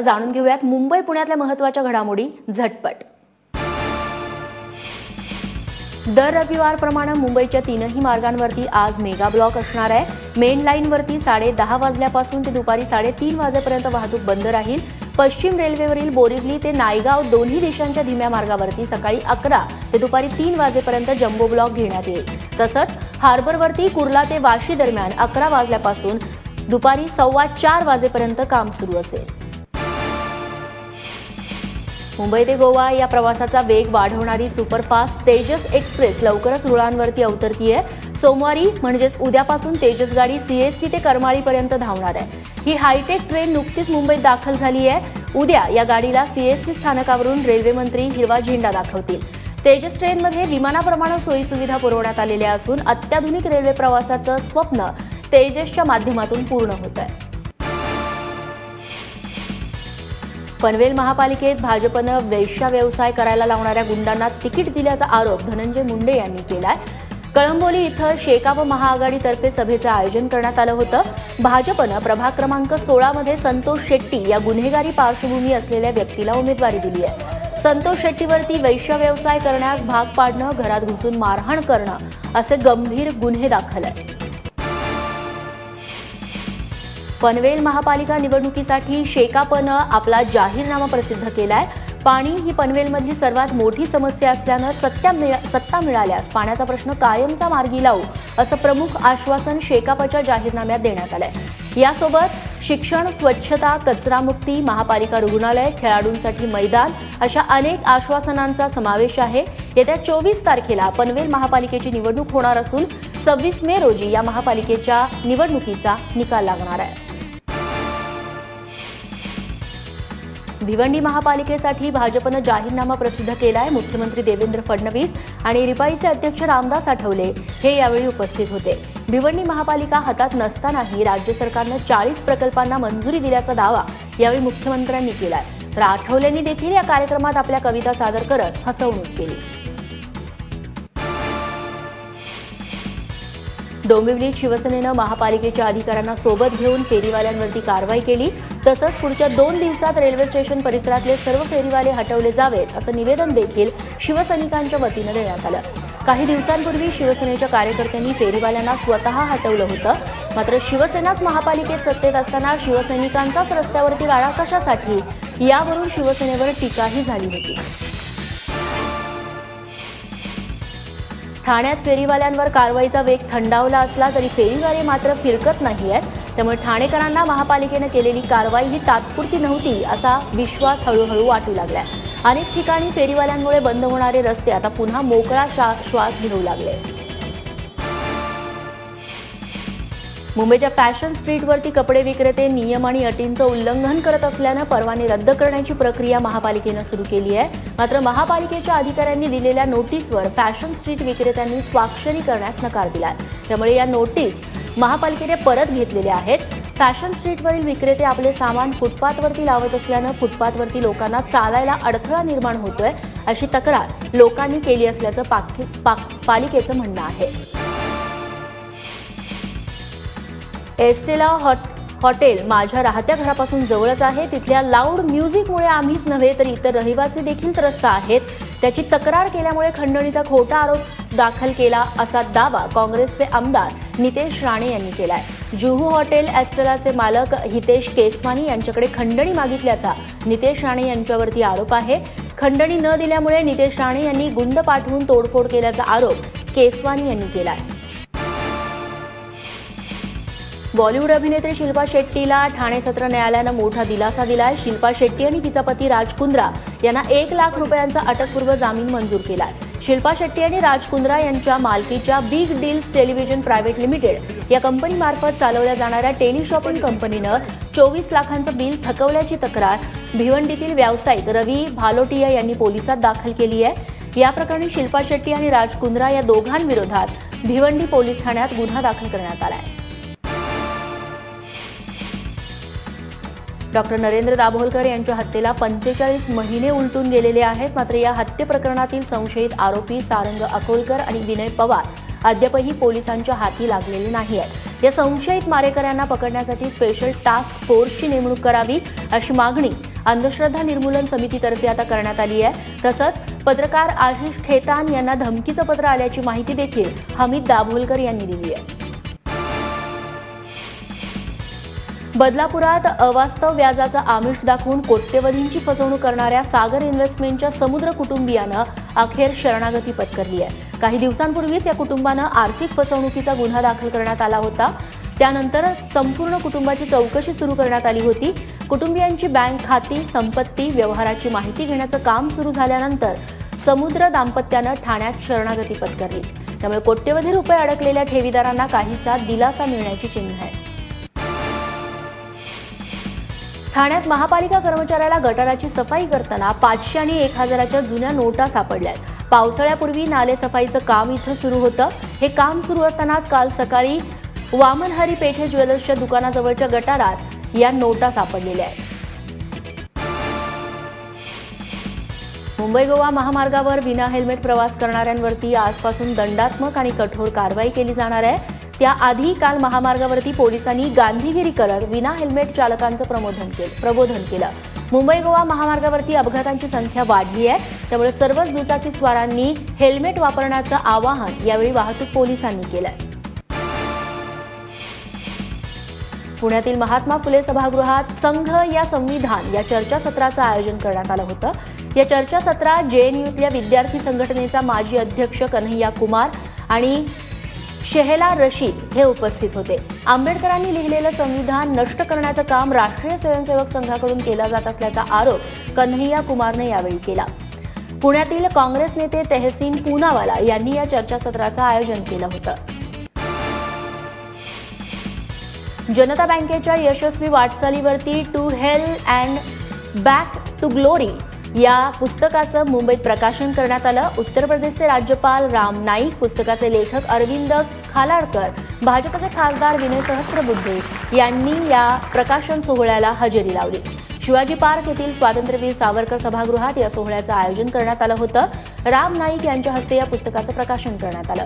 जाणून घेऊयात मुंबई पुण्यातल्या महत्त्वाच्या घडामोडी झटपट। दर रविवारप्रमाणे मुंबईच्या तीनही मार्गांवरती आज मेगा ब्लॉक असणार आहे। मेन लाईनवरती 10:30 वाजल्यापासून ते दुपारी 3:30 वाजेपर्यंत वाहतूक बंद राहील। पश्चिम रेल्वेवरील बोरिवली ते नायगाव दोन्ही दिशांच्या धीम्या मार्गावरती सकाळी 11 ते दुपारी 3 वाजेपर्यंत जम्बो ब्लॉक घेण्यात येईल। तसंच हार्बरवरती कुर्ला ते वाशी दरम्यान 11 वाजल्यापासून दुपारी 4:15 वाजेपर्यंत काम सुरू असेल। मुंबई ते गोवा या प्रवासाचा वेग वाढवणारी सुपरफास्ट तेजस एक्सप्रेस लवकरच रुळांवरती अवतरतीये। सोमवारी म्हणजेच उद्यापासून तेजस गाडी सीएसटी ते करमाळीपर्यंत धावणार आहे। ही हायटेक ट्रेन नुकतीच मुंबईत दाखल झाली आहे। उद्या या गाडीला सीएसटी स्थानकावरून रेल्वे मंत्री हिरवा झेंडा दाखवतील। तेजस ट्रेनमध्ये विमानाप्रमाणे सोयीसुविधा पुरवण्यात आलेल्या असून अत्याधुनिक रेल्वे प्रवासाचं स्वप्न तेजसच्या माध्यमातून पूर्ण होत आहे। पनवेल महापालिकेत भाजपनं वेश्या व्यवसाय करायला लावणाऱ्या गुंडांना तिकीट दिल्याचा आरोप धनंजय मुंडे यांनी केलाय। कळंबोली इथं शेकाप महाआघाडीतर्फे सभेचं आयोजन करण्यात आलं होतं। भाजपनं प्रभाग क्रमांक 16 मध्ये संतोष शेट्टी या गुन्हेगारी पार्श्वभूमी असलेल्या व्यक्तीला उमेदवारी दिली आहे। संतोष शेट्टीवरती वेश्या व्यवसाय करण्यास भाग पाडणं, घरात घुसून मारहाण करणं असे गंभीर गुन्हे दाखल आहेत। पनवेल महापालिका निवडणुकीसाठी शेकापनं आपला जाहीरनामा प्रसिद्ध केलाय। पाणी ही पनवेलमधली सर्वात मोठी समस्या असल्यानं सत्ता मिळाल्यास पाण्याचा प्रश्न कायमचा मार्गी लावू असं प्रमुख आश्वासन शेकापच्या जाहीरनाम्यात देण्यात आलंय। यासोबत शिक्षण, स्वच्छता, कचरामुक्ती, महापालिका रुग्णालय, खेळाडूंसाठी मैदान अशा अनेक आश्वासनांचा समावेश आहे। येत्या 24 तारखेला पनवेल महापालिकेची निवडणूक होणार असून 26 मे रोजी या महापालिकेच्या निवडणुकीचा निकाल लागणार आहे। भिवंडी महापालिकेसाठी भाजपनं जाहीरनामा प्रसिद्ध केलाय। मुख्यमंत्री देवेंद्र फडणवीस आणि रिपाईचे अध्यक्ष रामदास आठवले हे यावेळी उपस्थित होते। भिवंडी महापालिका हातात नसतानाही राज्य सरकारनं 40 प्रकल्पांना मंजुरी दिल्याचा दावा यावेळी मुख्यमंत्र्यांनी केलाय। तर आठवलेंनी देखील या कार्यक्रमात आपल्या कविता सादर करत हसवणूक केली। डोंबिवलीत शिवसेनेनं महापालिकेच्या अधिकाऱ्यांना सोबत घेऊन फेरीवाल्यांवरती कारवाई केली। तसंच पुढच्या 2 दिवसात रेल्वे स्टेशन परिसरातले सर्व फेरीवाले हटवले जावेत असं निवेदन देखील शिवसैनिकांच्या वतीनं देण्यात आलं। काही दिवसांपूर्वी शिवसेनेच्या कार्यकर्त्यांनी फेरीवाल्यांना स्वतः हटवलं होतं। मात्र शिवसेनाच महापालिकेत सत्तेत असताना शिवसैनिकांचाच रस्त्यावरती राडा कशासाठी यावरून शिवसेनेवर टीकाही झाली होती। ठाण्यात फेरीवाल्यांवर कारवाईचा वेग थंडावला असला तरी फेरीवाले मात्र फिरकत नाहीयेत। त्यामुळे ठाणेकरांना महापालिकेने केलेली कारवाई ही तात्पुरती नव्हती असा विश्वास हळूहळू वाटू लागलाय। अनेक ठिकाणी फेरीवाल्यांमुळे बंद होणारे रस्ते आता पुन्हा मोकळा श्वास घेऊ लागले। मुंबईच्या फॅशन स्ट्रीटवरती कपडे विक्रेते नियम आणि अटींचं उल्लंघन करत असल्यानं परवाने रद्द करण्याची प्रक्रिया महापालिकेनं सुरू केली आहे। मात्र महापालिकेच्या अधिकाऱ्यांनी दिलेल्या नोटीसवर फॅशन स्ट्रीट विक्रेत्यांनी स्वाक्षरी करण्यास नकार दिलाय। त्यामुळे या नोटीस महापालिकेने परत घेतलेल्या आहेत। फॅशन स्ट्रीटवरील विक्रेते आपले सामान फुटपाथवरती लावत असल्यानं फुटपाथवरती लोकांना चालायला अडथळा निर्माण होतोय अशी तक्रार लोकांनी केली असल्याचं पालिकेचं म्हणणं आहे। एस्टेला हॉटेल माझ्या राहत्या घरापासून जवळच आहे। तिथल्या लाऊड म्युझिकमुळे आम्हीच नव्हे तर इतर रहिवासी देखील त्रस्त आहेत। त्याची तक्रार केल्यामुळे खंडणीचा खोटा आरोप दाखल केला असा दावा काँग्रेसचे आमदार नितेश राणे यांनी केलाय। जुहू हॉटेल एस्टेलाचे मालक हितेश केसवानी यांच्याकडे खंडणी मागितल्याचा नितेश राणे यांच्यावरती आरोप आहे। खंडणी न दिल्यामुळे नितेश राणे यांनी गुंड पाठवून तोडफोड केल्याचा आरोप केसवानी यांनी केलाय। बॉलिवूड अभिनेत्री शिल्पा शेट्टीला ठाणे सत्र न्यायालयानं मोठा दिलासा दिलाय। शिल्पा शेट्टी आणि तिचा पती राज कुंद्रा यांना 1 लाख रुपयांचा अटकपूर्व जामीन मंजूर केलाय। शिल्पा शेट्टी आणि राज कुंद्रा यांच्या मालकीच्या big deals television private limited या कंपनीमार्फत चालवल्या जाणाऱ्या टेलिशॉपिंग कंपनीनं 24 लाखांचं बिल थकवल्याची तक्रार भिवंडीतील व्यावसायिक रवी भालोटिया यांनी पोलिसात दाखल केली आहे। या प्रकरणी शिल्पा शेट्टी आणि राज कुंद्रा या दोघांविरोधात भिवंडी पोलीस ठाण्यात गुन्हा दाखल करण्यात आलाय। डॉक्टर नरेंद्र दाभोलकर यांच्या हत्येला 45 महिने उलटून गेलेले आहेत। मात्र या हत्ये प्रकरणातील संशयित आरोपी सारंग अकोलकर आणि विनय पवार अद्यापही पोलिसांच्या हाती लागलेले नाही आहेत। या संशयित मारेकऱ्यांना पकडण्यासाठी स्पेशल टास्क फोर्सची नेमणूक करावी अशी मागणी अंधश्रद्धा निर्मूलन समितीतर्फे आता करण्यात आली आहे। तसंच पत्रकार आशिष खेतान यांना धमकीचं पत्र आल्याची माहिती देखील हमीद दाभोलकर यांनी दिली आहे। बदलापुरात अवास्तव व्याजाचा आमिष दाखवून कोट्यवधींची फसवणूक करणाऱ्या सागर इन्व्हेस्टमेंटच्या समुद्र कुटुंबियानं अखेर शरणागती पत्करली आहे। काही दिवसांपूर्वीच या कुटुंबानं आर्थिक फसवणुकीचा गुन्हा दाखल करण्यात आला होता। त्यानंतर संपूर्ण कुटुंबाची चौकशी सुरू करण्यात आली होती। कुटुंबियांची बँक खाती, संपत्ती, व्यवहाराची माहिती घेण्याचं काम सुरू झाल्यानंतर समुद्र दाम्पत्यानं ठाण्यात शरणागती पत्करली। त्यामुळे कोट्यवधी रुपये अडकलेल्या ठेवीदारांना काहीसा दिलासा मिळण्याची चिन्ह आहे। ठाण्यात महापालिका कर्मचाऱ्याला गटाराची सफाई करताना 500 आणि 1000च्या जुन्या नोटा सापडल्यात। पावसाळ्यापूर्वी नालेसफाईचं काम इथं सुरू होतं। हे काम सुरू असतानाच काल सकाळी वामनहरी पेठे ज्वेलर्सच्या दुकानाजवळच्या गटारात या नोटा सापडलेल्या आहेत। मुंबई गोवा महामार्गावर विना हेल्मेट प्रवास करणाऱ्यांवरती आजपासून दंडात्मक आणि कठोर कारवाई केली जाणार आहे। त्याआधी काल महामार्गावरती पोलिसांनी गांधीगिरी करत विना हेल्मेट चालकांचं प्रबोधन केलं। मुंबई गोवा महामार्गावरती अपघातांची संख्या वाढली आहे, त्यामुळे सर्वच दुचाकीस्वारांनी हेल्मेट वापरण्याचं आवाहन यावेळी वाहतूक पोलिसांनी केलंय। पुण्यातील महात्मा फुले सभागृहात संघ या संविधान या चर्चासत्राचं आयोजन करण्यात आलं होतं। या चर्चासत्रात जेएनयूतल्या विद्यार्थी संघटनेचा माजी अध्यक्ष कन्हैया कुमार आणि शेहला रशीद हे उपस्थित होते। आंबेडकरांनी लिहिलेलं संविधान नष्ट करण्याचं काम राष्ट्रीय स्वयंसेवक संघाकडून केला जात असल्याचा आरोप कन्हैया कुमारने यावेळी केला। पुण्यातील काँग्रेस नेते तहसीन पूनावाला यांनी या चर्चासत्राचं आयोजन केलं होतं। जनता बँकेच्या यशस्वी वाटचालीवरती to hell and back to glory या पुस्तकाचं मुंबईत प्रकाशन करण्यात आलं। उत्तर प्रदेशचे राज्यपाल राम नाईक, पुस्तकाचे लेखक अरविंद खालाडकर, भाजपचे खासदार विनय सहस्त्रबुद्धे यांनी या प्रकाशन सोहळ्याला हजेरी लावली। शिवाजी पार्क येथील स्वातंत्र्यवीर सावरकर सभागृहात या सोहळ्याचं आयोजन करण्यात आलं होतं। राम नाईक यांच्या हस्ते या पुस्तकाचं प्रकाशन करण्यात आलं।